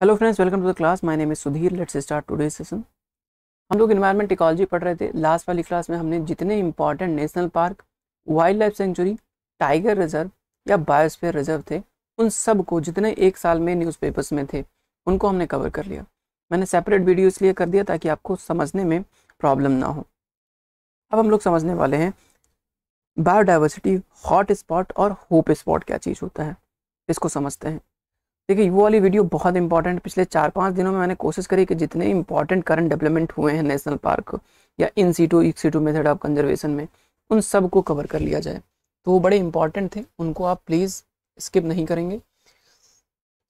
Hello friends, welcome to the class. My name is Sudhir. Let's start today session. हम लोग environment ecology पढ़ रहे थे। लास्ट वाली क्लास में हमने जितने important national park, wild life sanctuary, tiger reserve या बायोस्फीयर रिजर्व थे, उन सब को जितने एक साल में न्यूज़पेपर्स में थे उनको हमने कवर कर लिया। मैंने सेपरेट वीडियो इसलिए कर दिया ताकि आपको समझने में प्रॉब्लम ना हो। अब हम लोग समझने वाले हैं बायोडाइवर्सिटी, हॉट स्पॉट और होप स्पॉट क्या चीज़ होता है, इसको समझते हैं। देखिए, वो वाली वीडियो बहुत इंपॉर्टेंट। पिछले 4-5 दिनों में मैंने कोशिश करी कि जितने इंपॉर्टेंट करंट डेवलपमेंट हुए हैं नेशनल पार्क या in situ ex situ method of conservation में, उन सब को कवर कर लिया जाए। तो वो बड़े इंपॉर्टेंट थे, उनको आप प्लीज़ स्किप नहीं करेंगे।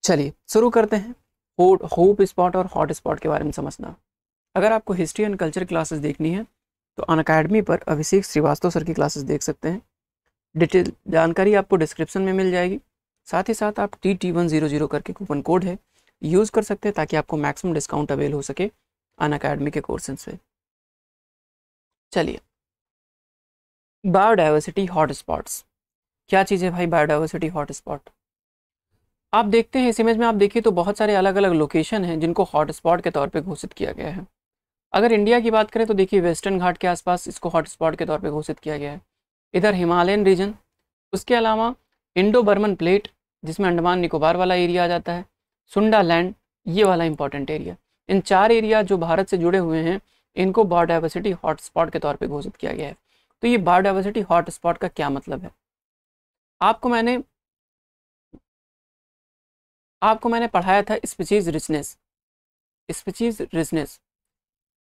चलिए शुरू करते हैं। होप स्पॉट और हॉट स्पॉट के बारे में समझना। अगर आपको हिस्ट्री एंड कल्चर क्लासेस देखनी है तो अनअकैडमी पर अभिषेक श्रीवास्तव सर की क्लासेस देख सकते हैं। डिटेल जानकारी आपको डिस्क्रिप्शन में मिल जाएगी। साथ ही साथ आप TT100 करके कूपन कोड है, यूज़ कर सकते हैं ताकि आपको मैक्सिमम डिस्काउंट अवेल हो सके अनअकैडमी के कोर्सेज पे। चलिए, बायोडाइवर्सिटी हॉट स्पॉट्स क्या चीज़ है भाई? बायोडाइवर्सिटी हॉट स्पॉट आप देखते हैं इस इमेज में, आप देखिए तो बहुत सारे अलग अलग लोकेशन हैं जिनको हॉट स्पॉट के तौर पे घोषित किया गया है। अगर इंडिया की बात करें तो देखिए, वेस्टर्न घाट के आसपास इसको हॉट स्पॉट के तौर पे घोषित किया गया है। इधर हिमालयन रीजन, उसके अलावा इंडो बर्मन प्लेट जिसमें अंडमान निकोबार वाला एरिया आ जाता है, सुंडा लैंड, ये वाला इंपॉर्टेंट एरिया। इन 4 एरिया जो भारत से जुड़े हुए हैं, इनको बायोडाइवर्सिटी हॉटस्पॉट के तौर पे घोषित किया गया है। तो ये बायोडाइवर्सिटी हॉटस्पॉट का क्या मतलब है? आपको मैंने पढ़ाया था स्पीशीज रिचनेस,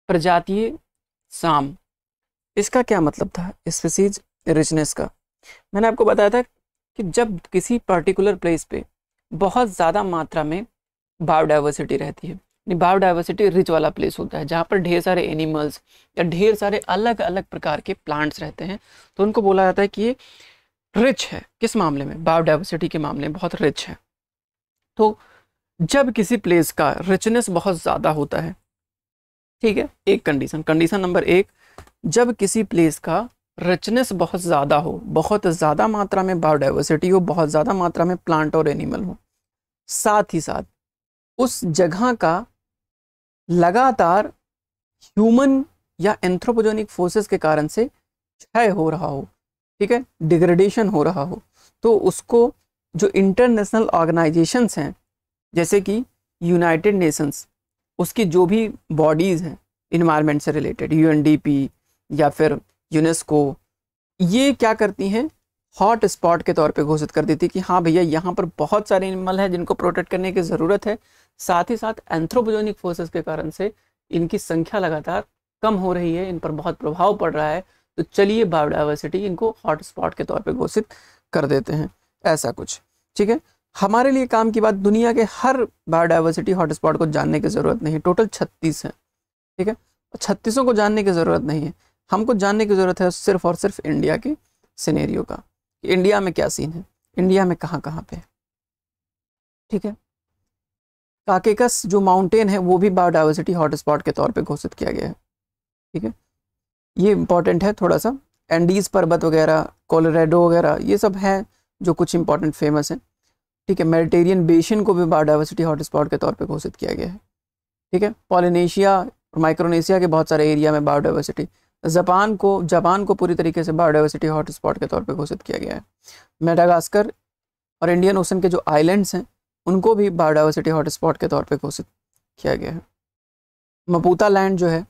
प्रजातीय साम। इसका क्या मतलब था स्पीशीज रिचनेस का? मैंने आपको बताया था कि जब किसी पर्टिकुलर प्लेस पे बहुत ज़्यादा मात्रा में बायोडाइवर्सिटी रहती है, बायोडाइवर्सिटी रिच वाला प्लेस होता है जहाँ पर ढेर सारे एनिमल्स या ढेर सारे अलग अलग प्रकार के प्लांट्स रहते हैं, तो उनको बोला जाता है कि ये रिच है। किस मामले में? बायोडाइवर्सिटी के मामले में बहुत रिच है। तो जब किसी प्लेस का रिचनेस बहुत ज़्यादा होता है, ठीक है, एक कंडीशन नंबर 1, जब किसी प्लेस का रिचनेस बहुत ज़्यादा हो, बहुत ज़्यादा मात्रा में बायोडाइवर्सिटी हो, बहुत ज़्यादा मात्रा में प्लांट और एनिमल हो, साथ ही साथ उस जगह का लगातार ह्यूमन या एंथ्रोपोजेनिक फोर्सेस के कारण से क्षय हो रहा हो, ठीक है, डिग्रेडेशन हो रहा हो, तो उसको जो इंटरनेशनल ऑर्गेनाइजेशंस हैं जैसे कि यूनाइटेड नेशंस, उसकी जो भी बॉडीज़ हैं इन्वायरमेंट से रिलेटेड, UNDP या फिर यूनेस्को, ये क्या करती हैं? हॉट स्पॉट के तौर पे घोषित कर देती कि हाँ भैया, यहाँ पर बहुत सारे एनिमल हैं जिनको प्रोटेक्ट करने की ज़रूरत है, साथ ही साथ एंथ्रोपोजेनिक फोर्सेस के कारण से इनकी संख्या लगातार कम हो रही है, इन पर बहुत प्रभाव पड़ रहा है, तो चलिए बायोडाइवर्सिटी इनको हॉट स्पॉट के तौर पे घोषित कर देते हैं, ऐसा कुछ। ठीक है, हमारे लिए काम की बात, दुनिया के हर बायोडाइवर्सिटी हॉट स्पॉट को जानने की ज़रूरत नहीं है। टोटल 36 है, ठीक है, 36 को जानने की ज़रूरत नहीं है। हमको जानने की ज़रूरत है सिर्फ और सिर्फ इंडिया के सिनेरियो का, इंडिया में क्या सीन है, इंडिया में कहाँ कहाँ पे। ठीक है, काकेकस जो माउंटेन है वो भी बायोडाइवर्सिटी हॉटस्पॉट के तौर पे घोषित किया गया है। ठीक है, ये इंपॉर्टेंट है थोड़ा सा। एंडीज पर्वत वगैरह, कोलोराडो वगैरह, ये सब हैं जो कुछ इंपॉर्टेंट फेमस हैं। ठीक है, मेडिटेरियन बेसिन को भी बायोडाइवर्सिटी हॉटस्पॉट के तौर पे घोषित किया गया है। ठीक है, पॉलिनेशिया और माइक्रोनेशिया के बहुत सारे एरिया में बायोडाइवर्सिटी, जापान को पूरी तरीके से बायोडाइवर्सिटी हॉटस्पॉट के तौर पे घोषित किया गया है। मेडागास्कर और इंडियन ओशन के जो आइलैंड्स हैं उनको भी बायोडाइवर्सिटी हॉटस्पॉट के तौर पे घोषित किया गया है। मपूता लैंड जो है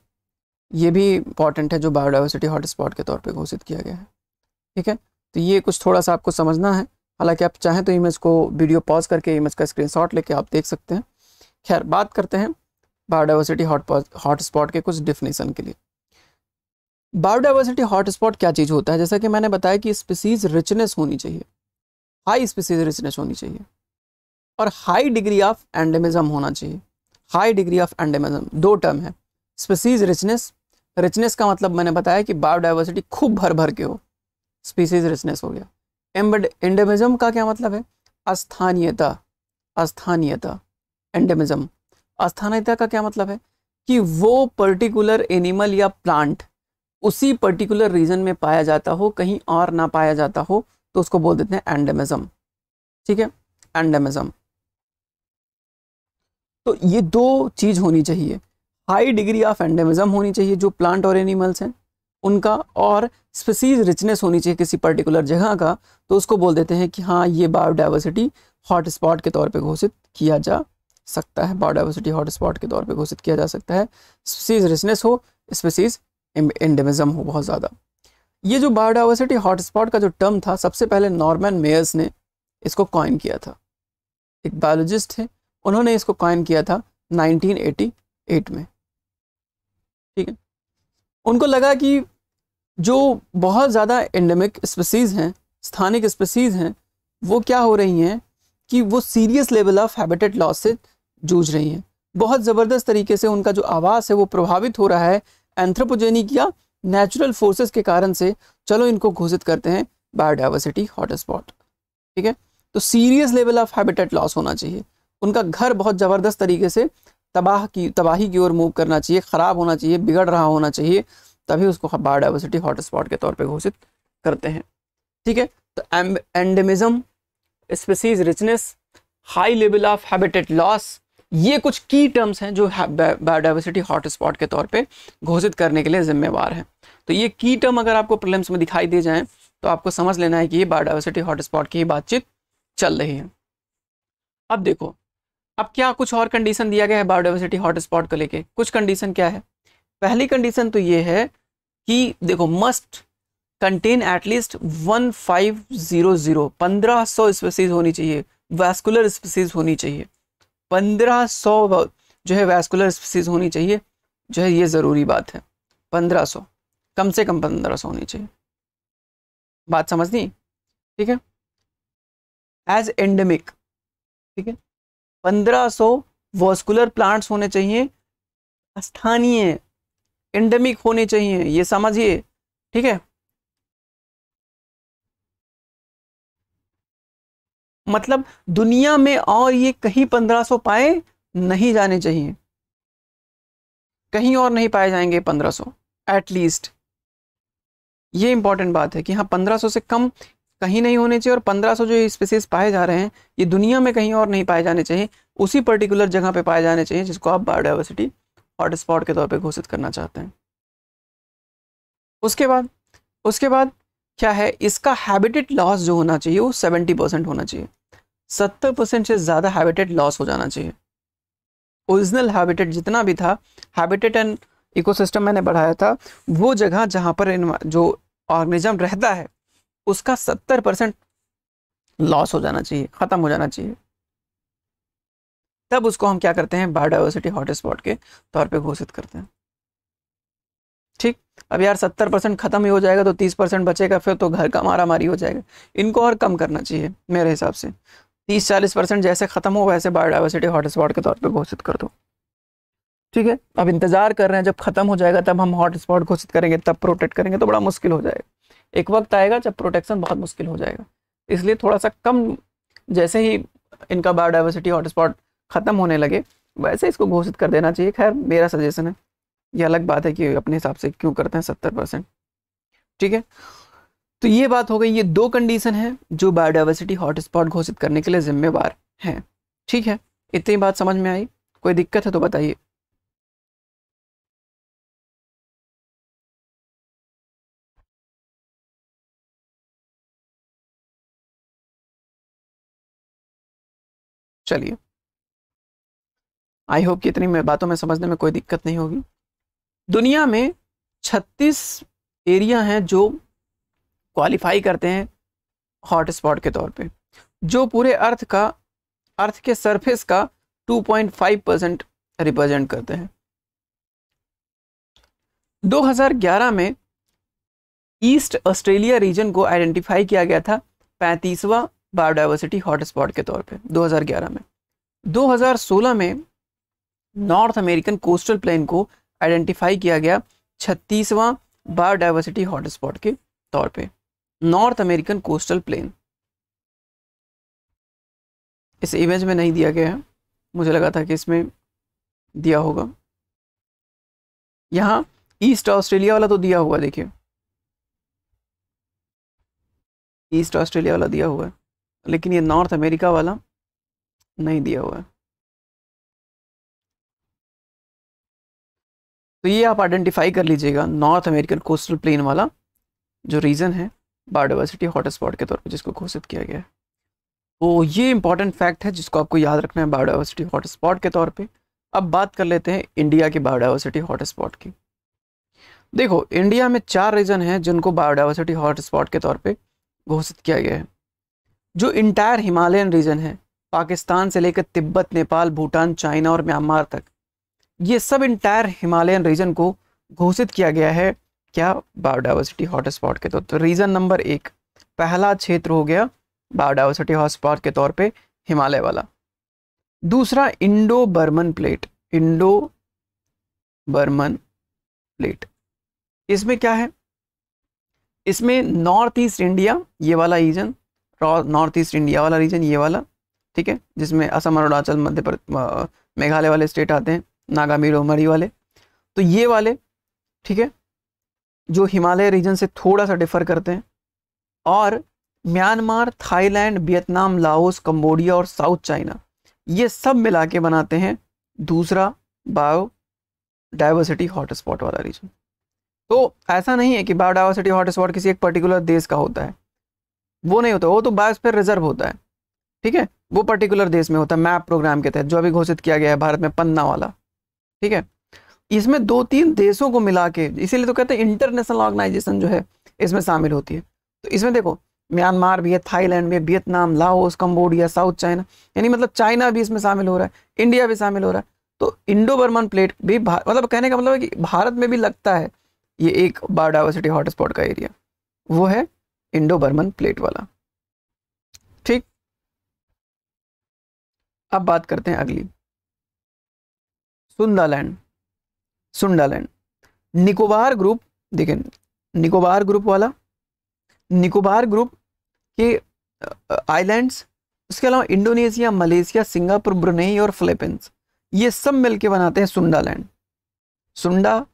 ये भी इंपॉर्टेंट है, जो बायोडाइवर्सिटी हॉटस्पॉट के तौर पे घोषित किया गया है। ठीक है, तो ये कुछ थोड़ा सा आपको समझना है। हालांकि आप चाहें तो इमेज को, वीडियो पॉज करके इमेज का स्क्रीनशॉट लेके आप देख सकते हैं। खैर, बात करते हैं बायोडाइवर्सिटी हॉटस्पॉट के कुछ डिफिनेशन के लिए। बायोडाइवर्सिटी हॉटस्पॉट क्या चीज़ होता है? जैसा कि मैंने बताया कि स्पीसीज रिचनेस होनी चाहिए, हाई स्पीसीज रिचनेस होनी चाहिए, और हाई डिग्री ऑफ एंडेमिज्म होना चाहिए। High degree of endemism, 2 term है। स्पीसीज रिचनेस, रिचनेस का मतलब मैंने बताया कि बायोडाइवर्सिटी खूब भर भर के हो, स्पीसीज रिचनेस हो गया। एंडेमिज्म का क्या मतलब है? अस्थानीयता, अस्थानीयता, एंडेमिज्म। अस्थानीयता का क्या मतलब है? कि वो पर्टिकुलर एनिमल या प्लांट उसी पर्टिकुलर रीजन में पाया जाता हो, कहीं और ना पाया जाता हो, तो उसको बोल देते हैं एंडेमिज्म। ठीक है, एंडेमिज्म। तो ये दो चीज़ होनी चाहिए, हाई डिग्री ऑफ एंडेमिज्म होनी चाहिए जो प्लांट और एनिमल्स हैं उनका, और स्पीसीज रिचनेस होनी चाहिए किसी पर्टिकुलर जगह का, तो उसको बोल देते हैं कि हाँ ये बायोडाइवर्सिटी हॉटस्पॉट के तौर पे घोषित किया जा सकता है, बायोडाइवर्सिटी हॉटस्पॉट के तौर पे घोषित किया जा सकता है। स्पीसीज रिचनेस हो, स्पीसीज एंडेमिज्म हो बहुत ज़्यादा। ये जो बायोडाइवर्सिटी हॉटस्पॉट का जो टर्म था, सबसे पहले नॉर्मन मेयर्स ने इसको कॉइन किया था, एक बायोलॉजिस्ट थे, उन्होंने इसको कॉइन किया था 1988 में। ठीक है, उनको लगा कि जो बहुत ज़्यादा एंडेमिक स्पीसीज हैं, स्थानिक स्पीसीज हैं, वो क्या हो रही हैं कि वो serious level of habitat loss से जूझ रही हैं, बहुत ज़बरदस्त तरीके से उनका जो आवास है वो प्रभावित हो रहा है एंथ्रोपोजेनिक या नेचुरल फोर्सेस के कारण से। चलो इनको घोषित करते हैं बायोडाइवर्सिटी हॉटस्पॉट। ठीक है, तो serious level of habitat loss होना चाहिए, उनका घर बहुत ज़बरदस्त तरीके से तबाही की ओर मूव करना चाहिए, ख़राब होना चाहिए, बिगड़ रहा होना चाहिए, तभी उसको बायोडाइवर्सिटी हॉटस्पॉट के तौर पे घोषित करते हैं। ठीक है, तो endemism, species richness, high level of habitat loss, ये कुछ की टर्म्स हैं जो बायोडाइवर्सिटी हॉटस्पॉट के तौर पे घोषित करने के लिए जिम्मेवार हैं। तो ये की टर्म अगर आपको प्रीलिम्स में दिखाई दे जाएं तो आपको समझ लेना है कि ये बायोडाइवर्सिटी हॉटस्पॉट की ही बातचीत चल रही है। अब देखो, अब क्या कुछ और कंडीशन दिया गया है बायोडाइवर्सिटी हॉटस्पॉट को लेके। कुछ कंडीशन क्या है, पहली कंडीशन तो ये है कि देखो, मस्ट कंटेन एटलीस्ट 1500 स्पीसीज होनी चाहिए, वैस्कुलर स्पीसीज होनी चाहिए, 1500 जो है वैस्कुलर स्पीसीज होनी चाहिए, जो है ये ज़रूरी बात है। 1500, कम से कम 1500 होनी चाहिए, बात समझनी। ठीक है, एज एंडेमिक। ठीक है, 1500 वॉस्कुलर प्लांट्स होने चाहिए, स्थानीय एंडेमिक होने चाहिए, ये समझिए। ठीक है, मतलब दुनिया में और ये कहीं 1500 पाए नहीं जाने चाहिए, कहीं और नहीं पाए जाएंगे 1500 एटलीस्ट। ये इंपॉर्टेंट बात है कि हाँ 1500 से कम कहीं नहीं होने चाहिए, और 1500 जो स्पीसीज पाए जा रहे हैं ये दुनिया में कहीं और नहीं पाए जाने चाहिए, उसी पर्टिकुलर जगह पे पाए जाने चाहिए जिसको आप बायोडाइवर्सिटी हॉटस्पॉट के तौर पे घोषित करना चाहते हैं। उसके बाद क्या है, इसका हैबिटेट लॉस जो होना चाहिए वो 70% होना चाहिए, 70% से ज़्यादा हैबिटेट लॉस हो जाना चाहिए। ओरिजिनल हैबिटेट जितना भी था, हैबिटेट एंड इकोसिस्टम मैंने बढ़ाया था, वो जगह जहाँ पर जो ऑर्गेनिज्म रहता है उसका 70% लॉस हो जाना चाहिए, ख़त्म हो जाना चाहिए, तब उसको हम क्या करते हैं, बायोडाइवर्सिटी हॉटस्पॉट के तौर पे घोषित करते हैं। ठीक, अब यार 70% खत्म ही हो जाएगा तो 30% बचेगा, फिर तो घर का मारा मारी हो जाएगा, इनको और कम करना चाहिए मेरे हिसाब से। 30-40% जैसे खत्म हो वैसे बायोडाइवर्सिटी हॉटस्पॉट के तौर पे घोषित कर दो। ठीक है, अब इंतजार कर रहे हैं, जब खत्म हो जाएगा तब हम हॉटस्पॉट घोषित करेंगे, तब प्रोटेक्ट करेंगे, तो बड़ा मुश्किल हो जाएगा। एक वक्त आएगा जब प्रोटेक्शन बहुत मुश्किल हो जाएगा, इसलिए थोड़ा सा कम, जैसे ही इनका बायोडाइवर्सिटी हॉटस्पॉट खत्म होने लगे वैसे इसको घोषित कर देना चाहिए। खैर मेरा सजेशन है, ये अलग बात है कि अपने हिसाब से क्यों करते हैं 70%। ठीक है, तो ये बात हो गई, ये दो कंडीशन है जो बायोडाइवर्सिटी हॉटस्पॉट घोषित करने के लिए जिम्मेवार हैं। ठीक है, इतनी बात समझ में आई, कोई दिक्कत है तो बताइए। चलिए, आई होप कि इतनी बातों में समझने में कोई दिक्कत नहीं होगी। दुनिया में 36 एरिया हैं जो क्वालिफाई करते हैं हॉटस्पॉट के तौर पे, जो पूरे अर्थ के सरफेस का 2.5% रिप्रेजेंट करते हैं। 2011 में ईस्ट ऑस्ट्रेलिया रीजन को आइडेंटिफाई किया गया था 35वां बायोडाइवर्सिटी हॉटस्पॉट के तौर पे 2011 में। 2016 में नॉर्थ अमेरिकन कोस्टल प्लेन को आइडेंटिफाई किया गया 36वां बायोडाइवर्सिटी हॉटस्पॉट के तौर पे, नॉर्थ अमेरिकन कोस्टल प्लेन। इस इमेज में नहीं दिया गया है, मुझे लगा था कि इसमें दिया होगा। यहाँ ईस्ट ऑस्ट्रेलिया वाला तो दिया हुआ, देखिए ईस्ट ऑस्ट्रेलिया वाला दिया हुआ है, लेकिन ये नॉर्थ अमेरिका वाला नहीं दिया हुआ है। तो ये आप आइडेंटिफाई कर लीजिएगा, नॉर्थ अमेरिकन कोस्टल प्लेन वाला जो रीजन है बायोडाइवर्सिटी हॉटस्पॉट के तौर पे जिसको घोषित किया गया है। तो ये इंपॉर्टेंट फैक्ट है जिसको आपको याद रखना है बायोडाइवर्सिटी हॉटस्पॉट के तौर पे। अब बात कर लेते हैं इंडिया की बायोडाइवर्सिटी हॉटस्पॉट की। देखो, इंडिया में 4 रीजन हैं जिनको बायोडाइवर्सिटी हॉटस्पॉट के तौर पे घोषित किया गया है। जो इंटायर हिमालयन रीजन है, पाकिस्तान से लेकर तिब्बत, नेपाल, भूटान, चाइना और म्यांमार तक, ये सब इंटायर हिमालयन रीजन को घोषित किया गया है क्या, बायोडाइवर्सिटी हॉटस्पॉट के तौर पर। रीजन नंबर 1, पहला क्षेत्र हो गया बायोडाइवर्सिटी हॉटस्पॉट के तौर पे हिमालय वाला। दूसरा, Indo Burman plate, Indo Burman plate. इसमें क्या है, इसमें नॉर्थ ईस्ट इंडिया ये वाला रीजन, नॉर्थ ईस्ट इंडिया वाला रीजन ये वाला, ठीक है, जिसमें असम, अरुणाचल, मध्य प्रदेश, मेघालय वाले स्टेट आते हैं, नागा मिजोरम वाले, तो ये वाले, ठीक है, जो हिमालय रीजन से थोड़ा सा डिफर करते हैं। और Myanmar, Thailand, Vietnam, Laos, Cambodia और साउथ चाइना, ये सब मिला के बनाते हैं दूसरा बायो डाइवर्सिटी हॉटस्पॉट वाला रीजन। तो ऐसा नहीं है कि बायोडाइवर्सिटी हॉटस्पॉट किसी एक पर्टिकुलर देश का होता है, वो नहीं होता, वो तो बायोस्फीयर रिजर्व होता है, ठीक है, वो पर्टिकुलर देश में होता है मैप प्रोग्राम के तहत जो अभी घोषित किया गया है भारत में, पन्ना वाला, ठीक है। इसमें 2-3 देशों को मिला के, इसीलिए तो कहते हैं इंटरनेशनल ऑर्गेनाइजेशन जो है इसमें शामिल होती है। तो इसमें देखो, म्यांमार भी है, थाईलैंड में, Vietnam, Laos, Cambodia, south China, यानी मतलब चाइना भी इसमें शामिल हो रहा है, इंडिया भी शामिल हो रहा है। तो इंडो बर्मन प्लेट भी मतलब कहने का मतलब है कि भारत में भी लगता है ये एक बायोडाइवर्सिटी हॉटस्पॉट का एरिया, वो है इंडो बर्मन प्लेट वाला, ठीक। अब बात करते हैं अगली, सुंदालैंड। सुंडालैंड निकोबार ग्रुप, देखिए निकोबार ग्रुप वाला, निकोबार ग्रुप के आइलैंड्स, उसके अलावा इंडोनेशिया, मलेशिया, सिंगापुर, ब्रुनेई और फिलीपींस, ये सब मिलके बनाते हैं सुंडालैंड। सुंडा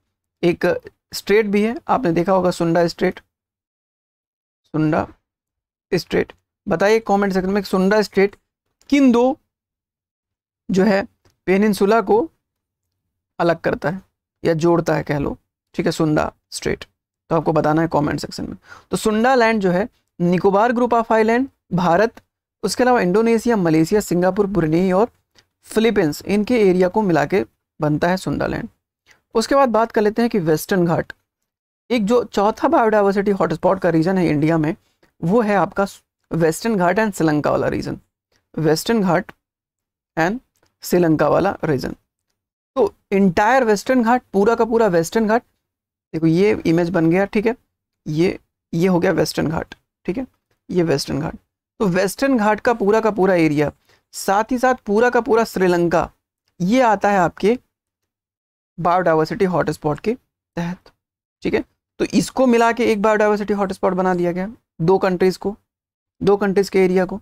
एक स्ट्रेट भी है, आपने देखा होगा सुंडा स्ट्रेट, सुंडा स्ट्रेट। बताइए कमेंट सेक्शन में सुंडा स्ट्रेट किन दो जो है पेनिनसुला को अलग करता है या जोड़ता है कह लो, ठीक है, सुंडा स्ट्रेट, तो आपको बताना है कमेंट सेक्शन में। तो सुंडा लैंड जो है Nicobar group of island, Bharat, उसके अलावा इंडोनेशिया, मलेशिया, सिंगापुर, ब्रुनेई और फिलीपींस, इनके एरिया को मिला के बनता है सुंडा लैंड। उसके बाद बात कर लेते हैं कि वेस्टर्न घाट, एक जो चौथा बायोडाइवर्सिटी हॉटस्पॉट का रीजन है इंडिया में, वो है आपका वेस्टर्न घाट एंड श्रीलंका वाला region, western Ghat and Sri Lanka वाला रीजन। तो इंटायर वेस्टर्न घाट, पूरा का पूरा वेस्टर्न घाट, देखो ये इमेज बन गया, ठीक है, ये हो गया वेस्टर्न घाट, ठीक है, ये वेस्टर्न घाट। तो वेस्टर्न घाट का पूरा एरिया, साथ ही साथ पूरा का पूरा श्रीलंका, ये आता है आपके बायोडाइवर्सिटी हॉटस्पॉट के तहत, ठीक है। तो इसको मिला के एक बायोडाइवर्सिटी हॉटस्पॉट बना दिया गया, दो कंट्रीज के एरिया को।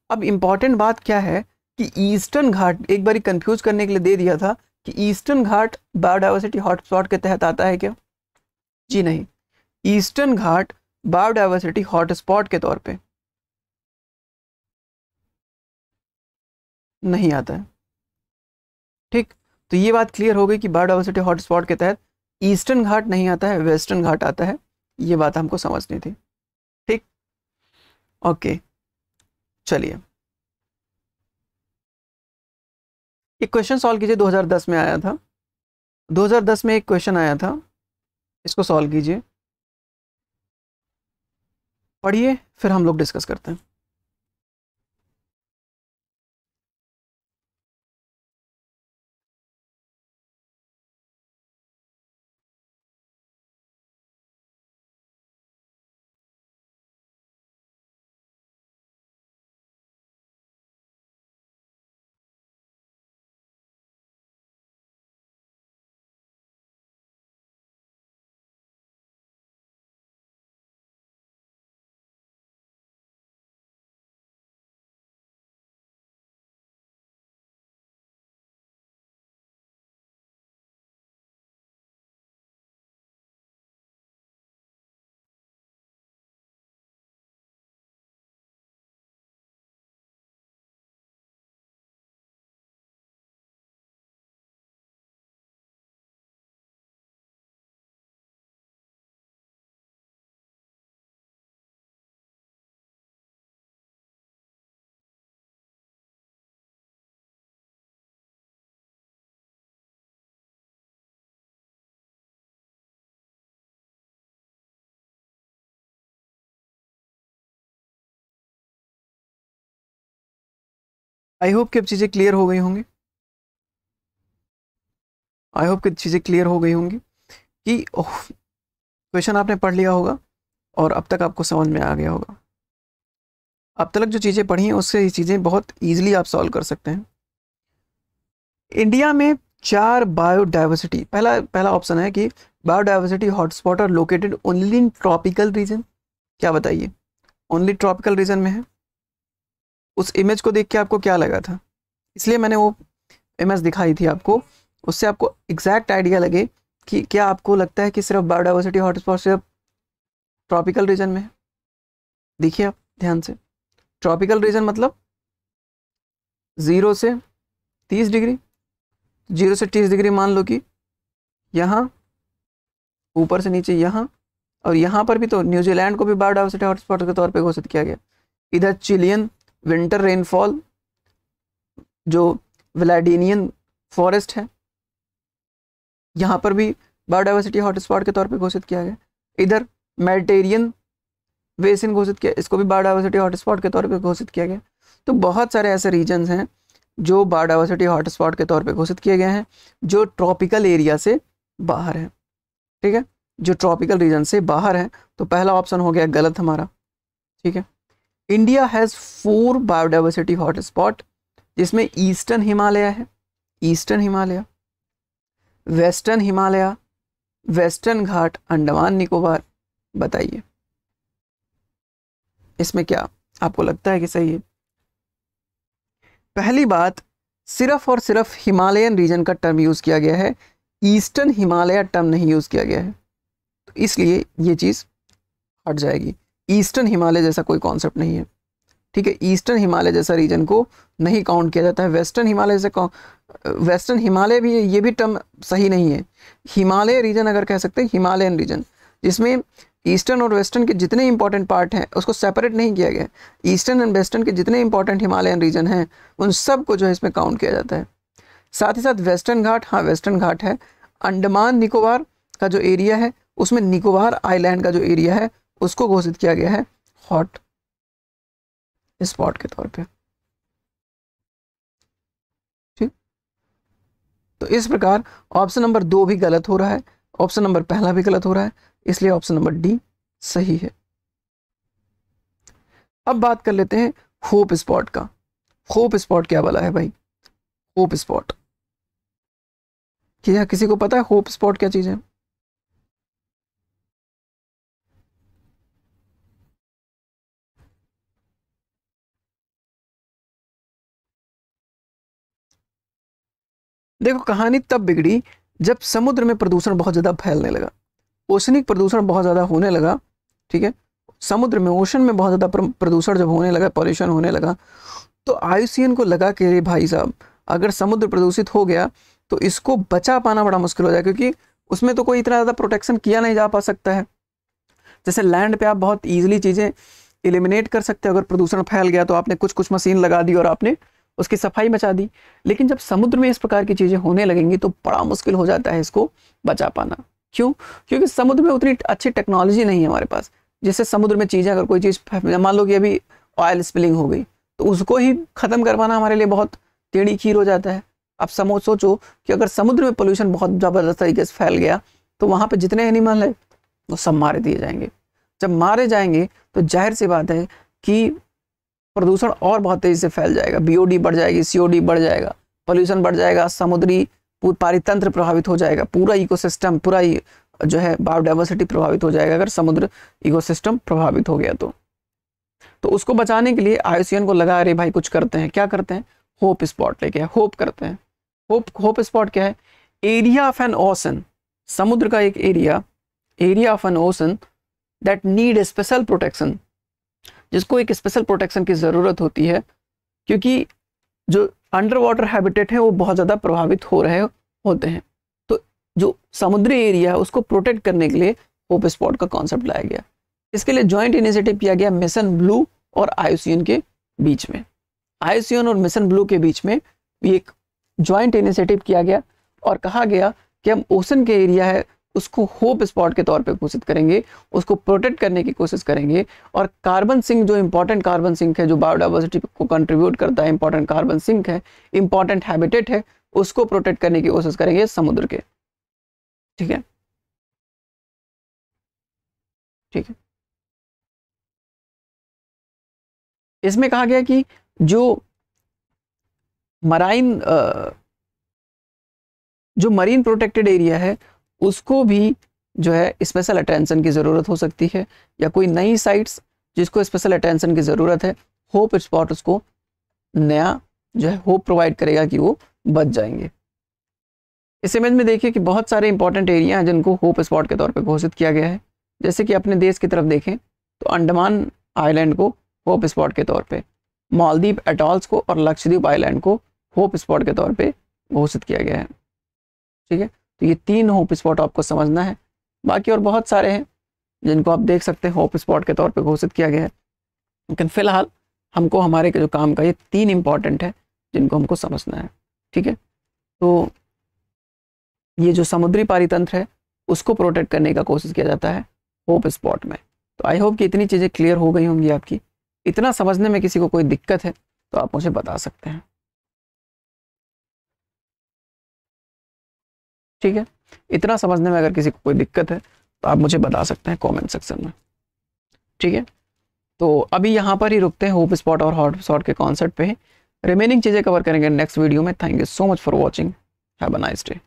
अब इंपॉर्टेंट बात क्या है कि ईस्टर्न घाट, एक बार कंफ्यूज करने के लिए दे दिया था कि ईस्टर्न घाट बायोडाइवर्सिटी हॉटस्पॉट के तहत आता है क्या, जी नहीं, ईस्टर्न घाट बायोडाइवर्सिटी हॉटस्पॉट के तौर पे नहीं आता है, ठीक। तो ये बात क्लियर हो गई कि बायोडाइवर्सिटी हॉटस्पॉट के तहत ईस्टर्न घाट नहीं आता है, वेस्टर्न घाट आता है, ये बात हमको समझनी थी, ठीक। ओके, चलिए एक क्वेश्चन सॉल्व कीजिए, 2010 में आया था, 2010 में एक क्वेश्चन आया था, इसको सॉल्व कीजिए, पढ़िए, फिर हम लोग डिस्कस करते हैं। आई होप कि अब चीज़ें क्लियर हो गई होंगी। आई होप कि चीज़ें क्लियर हो गई होंगी कि क्वेश्चन आपने पढ़ लिया होगा और अब तक आपको समझ में आ गया होगा। अब तक जो चीज़ें पढ़ी हैं उससे ये चीज़ें बहुत ईजिली आप सॉल्व कर सकते हैं। इंडिया में 4 बायोडाइवर्सिटी, पहला ऑप्शन है कि biodiversity hotspot are located only in tropical region. क्या बताइए, ओनली ट्रॉपिकल रीजन में है? उस इमेज को देख के आपको क्या लगा था? इसलिए मैंने वो इमेज दिखाई थी आपको, उससे आपको एग्जैक्ट आइडिया लगे कि क्या आपको लगता है कि सिर्फ बायोडाइवर्सिटी हॉटस्पॉट सिर्फ ट्रॉपिकल रीजन में है। देखिए आप ध्यान से, ट्रॉपिकल रीजन मतलब 0 से 30 डिग्री, 0 से 30 डिग्री मान लो कि यहाँ, ऊपर से नीचे यहाँ, और यहाँ पर भी तो न्यूजीलैंड को भी बायोडाइवर्सिटी हॉटस्पॉट के तौर पे घोषित किया गया। इधर चिलियन विंटर रेनफॉल जो व्लाडिनियन फॉरेस्ट है, यहाँ पर भी बायोडाइवर्सिटी हॉटस्पॉट के तौर पे घोषित किया गया। इधर मेडिटेरियन बेसिन घोषित किया, इसको भी बायोडाइवर्सिटी हॉटस्पॉट के तौर पे घोषित किया गया। तो बहुत सारे ऐसे रीजन्स हैं जो बायोडाइवर्सिटी हॉटस्पॉट के तौर पे घोषित किए गए हैं, जो ट्रॉपिकल एरिया से बाहर है। ठीक है, जो ट्रॉपिकल रीजन से बाहर है। तो पहला ऑप्शन हो गया गलत हमारा। ठीक है, इंडिया हैज़ 4 बायोडाइवर्सिटी हॉटस्पॉट, जिसमें ईस्टर्न हिमालय है, eastern Himalaya, western Himalaya, western Ghat, Andaman Nicobar. बताइए इसमें क्या आपको लगता है कि सही है? पहली बात, सिर्फ और सिर्फ हिमालयन रीजन का टर्म यूज किया गया है, ईस्टर्न हिमालय टर्म नहीं यूज किया गया है, तो इसलिए ये चीज हट जाएगी। ईस्टर्न हिमालय जैसा कोई कॉन्सेप्ट नहीं है। ठीक है, ईस्टर्न हिमालय जैसा रीजन को नहीं काउंट किया जाता है। वेस्टर्न हिमालय से वेस्टर्न हिमालय भी, ये भी टर्म सही नहीं है। हिमालय रीजन अगर कह सकते हैं, हिमालयन रीजन, जिसमें ईस्टर्न और वेस्टर्न के जितने इंपॉर्टेंट पार्ट हैं उसको सेपरेट नहीं किया गया। ईस्टर्न एंड वेस्टर्न के जितने इंपॉर्टेंट हिमालयन रीजन हैं उन सब को जो है इसमें काउंट किया जाता है। साथ ही साथ वेस्टर्न घाट, हाँ वेस्टर्न घाट है। अंडमान निकोबार का जो एरिया है उसमें निकोबार आइलैंड का जो एरिया है उसको घोषित किया गया है हॉट स्पॉट के तौर पे। ठीक, तो इस प्रकार ऑप्शन नंबर 2 भी गलत हो रहा है, ऑप्शन नंबर पहला भी गलत हो रहा है, इसलिए ऑप्शन नंबर डी सही है। अब बात कर लेते हैं होप स्पॉट का। होप स्पॉट क्या वाला है भाई? होप स्पॉट, क्या किसी को पता है होप स्पॉट क्या चीज है? देखो, कहानी तब बिगड़ी जब समुद्र में प्रदूषण बहुत ज्यादा फैलने लगा, ओशनिक प्रदूषण बहुत ज्यादा होने लगा। ठीक है, समुद्र में, ओशन में बहुत ज्यादा प्रदूषण जब होने लगा, पॉल्यूशन होने लगा, तो IUCN को लगा कि भाई साहब अगर समुद्र प्रदूषित हो गया तो इसको बचा पाना बड़ा मुश्किल हो जाए, क्योंकि उसमें तो कोई इतना ज़्यादा प्रोटेक्शन किया नहीं जा पा सकता है। जैसे लैंड पे आप बहुत ईजिली चीज़ें एलिमिनेट कर सकते हैं, अगर प्रदूषण फैल गया तो आपने कुछ मशीन लगा दी और आपने उसकी सफाई मचा दी। लेकिन जब समुद्र में इस प्रकार की चीज़ें होने लगेंगी तो बड़ा मुश्किल हो जाता है इसको बचा पाना। क्यों? क्योंकि समुद्र में उतनी अच्छी टेक्नोलॉजी नहीं है हमारे पास। जैसे समुद्र में चीज़ें, अगर कोई चीज़ मान लो कि अभी ऑयल स्पिलिंग हो गई तो उसको ही ख़त्म कर पाना हमारे लिए बहुत टेढ़ी खीर हो जाता है। आप सोचो कि अगर समुद्र में पोल्यूशन बहुत ज़बरदस्त तरीके से फैल गया तो वहाँ पे जितने एनिमल है वो सब मारे दिए जाएंगे। जब मारे जाएंगे तो जाहिर सी बात है कि प्रदूषण और बहुत तेज़ी से फैल जाएगा, BOD बढ़ जाएगी, COD बढ़ जाएगा, पोल्यूशन बढ़ जाएगा, समुद्री पारितंत्र प्रभावित हो जाएगा, पूरा इकोसिस्टम, पूरा जो है बायोडाइवर्सिटी प्रभावित हो जाएगा अगर समुद्र इकोसिस्टम प्रभावित हो गया तो उसको बचाने के लिए IUCN को लगा, अरे भाई कुछ करते हैं। क्या करते हैं? होप स्पॉट लेके होप करते हैं। होप स्पॉट क्या है? एरिया ऑफ एन ओशन, समुद्र का एक area of N ocean that need special protection, जिसको एक स्पेशल प्रोटेक्शन की ज़रूरत होती है, क्योंकि जो अंडर वाटर हैबिटेट है वो बहुत ज़्यादा प्रभावित हो रहे होते हैं। तो जो समुद्री एरिया है उसको प्रोटेक्ट करने के लिए होप स्पॉट का कॉन्सेप्ट लाया गया। इसके लिए जॉइंट इनिशिएटिव किया गया मिशन ब्लू और IUCN के बीच में। IUCN और मिशन ब्लू के बीच में एक जॉइंट इनिशिएटिव किया गया और कहा गया कि हम ओशन के एरिया है उसको होप स्पॉट के तौर पे घोषित करेंगे, उसको प्रोटेक्ट करने की कोशिश करेंगे। और कार्बन सिंक, जो इंपॉर्टेंट कार्बन सिंक है, जो बायोडाइवर्सिटी को कंट्रीब्यूट करता है, इंपॉर्टेंट कार्बन सिंक है, इंपॉर्टेंट हैबिटेट है, उसको प्रोटेक्ट करने की कोशिश करेंगे समुद्र के। ठीक है, ठीक है। इसमें कहा गया कि जो मराइन जो मरीन प्रोटेक्टेड एरिया है उसको भी जो है स्पेशल अटेंशन की ज़रूरत हो सकती है, या कोई नई साइट्स जिसको स्पेशल अटेंशन की ज़रूरत है, होप स्पॉट उसको नया जो है होप प्रोवाइड करेगा कि वो बच जाएंगे। इस इमेज में देखिए कि बहुत सारे इंपॉर्टेंट एरिया हैं जिनको होप स्पॉट के तौर पे घोषित किया गया है। जैसे कि अपने देश की तरफ देखें तो अंडमान आइलैंड को होप स्पॉट के तौर पे, मालदीव एटॉल्स को और लक्षद्वीप आइलैंड को होप स्पॉट के तौर पे घोषित किया गया है। ठीक है, तो ये 3 होप स्पॉट आपको समझना है। बाकी और बहुत सारे हैं जिनको आप देख सकते हैं होप स्पॉट के तौर पे घोषित किया गया है, लेकिन फिलहाल हमको हमारे जो काम का ये 3 इंपॉर्टेंट है जिनको हमको समझना है। ठीक है, तो ये जो समुद्री पारितंत्र है उसको प्रोटेक्ट करने का कोशिश किया जाता है होप स्पॉट में। तो आई होप कि इतनी चीज़ें क्लियर हो गई होंगी आपकी। इतना समझने में किसी को कोई दिक्कत है तो आप मुझे बता सकते हैं। ठीक है, इतना समझने में अगर किसी को कोई दिक्कत है तो आप मुझे बता सकते हैं कमेंट सेक्शन में। ठीक है, तो अभी यहाँ पर ही रुकते हैं, होप स्पॉट और हॉट स्पॉट के कॉन्सेप्ट पे। रिमेनिंग चीज़ें कवर करेंगे नेक्स्ट वीडियो में। Thank you so much for watching, have a nice day.